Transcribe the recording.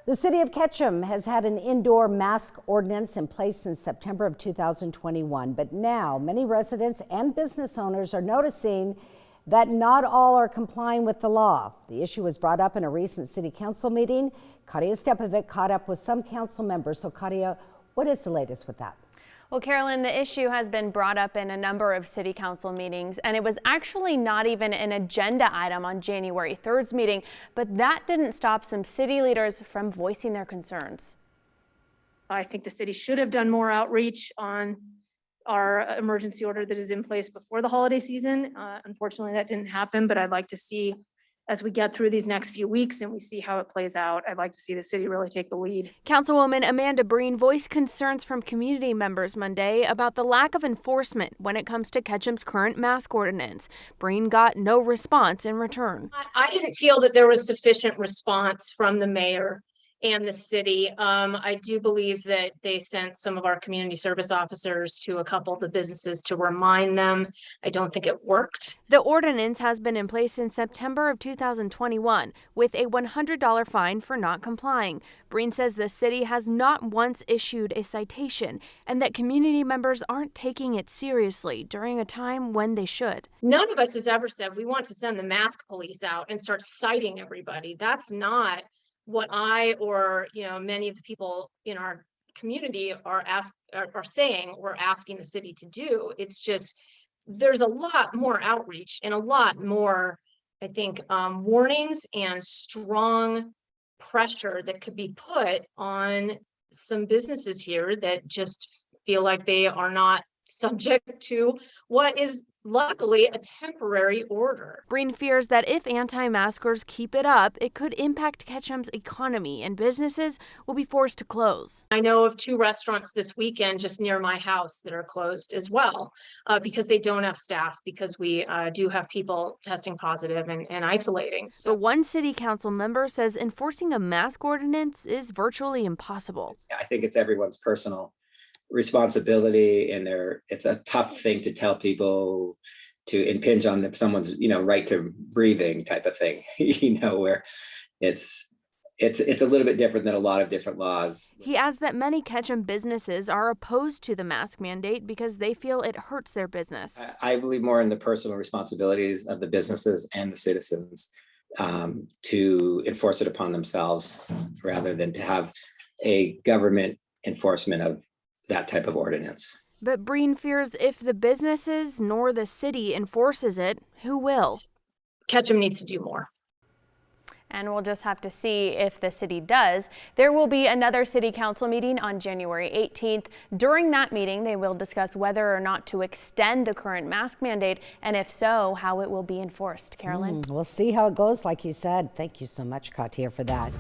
The city of Ketchum has had an indoor mask ordinance in place since September of 2021, but now many residents and business owners are noticing that not all are complying with the law. The issue was brought up in a recent city council meeting. Katia Stepovic caught up with some council members. So Katia, what is the latest with that? Well, Carolyn, the issue has been brought up in a number of city council meetings, and it was actually not even an agenda item on January 3rd's meeting, but that didn't stop some city leaders from voicing their concerns. I think the city should have done more outreach on our emergency order that is in place before the holiday season. Unfortunately, that didn't happen, but I'd like to see, as we get through these next few weeks and we see how it plays out, I'd like to see the city really take the lead. Councilwoman Amanda Breen voiced concerns from community members Monday about the lack of enforcement when it comes to Ketchum's current mask ordinance. Breen got no response in return. I didn't feel that there was sufficient response from the mayor and the city. I do believe that they sent some of our community service officers to a couple of the businesses to remind them. I don't think it worked. The ordinance has been in place since September of 2021 with a $100 fine for not complying. Breen says the city has not once issued a citation and that community members aren't taking it seriously during a time when they should. None of us has ever said we want to send the mask police out and start citing everybody. That's not what I or many of the people in our community are saying we're asking the city to do. It's just there's a lot more outreach and a lot more, I think, warnings and strong pressure that could be put on some businesses here that just feel like they are not subject to what is luckily a temporary order. Breen fears that if anti-maskers keep it up, it could impact Ketchum's economy and businesses will be forced to close. I know of 2 restaurants this weekend just near my house that are closed as well because they don't have staff, because we do have people testing positive and isolating. So one city council member says enforcing a mask ordinance is virtually impossible. I think it's everyone's personal responsibility, and it's a tough thing to tell people to impinge on someone's right to breathing type of thing, where it's a little bit different than a lot of different laws. He adds that many Ketchum businesses are opposed to the mask mandate because they feel it hurts their business. I believe more in the personal responsibilities of the businesses and the citizens to enforce it upon themselves rather than to have a government enforcement of that type of ordinance. But Breen fears if the businesses nor the city enforces it, who will? Ketchum needs to do more. And we'll just have to see if the city does. There will be another city council meeting on January 18th. During that meeting, they will discuss whether or not to extend the current mask mandate, and if so, how it will be enforced. Carolyn? We'll see how it goes, like you said. Thank you so much, Katia, for that.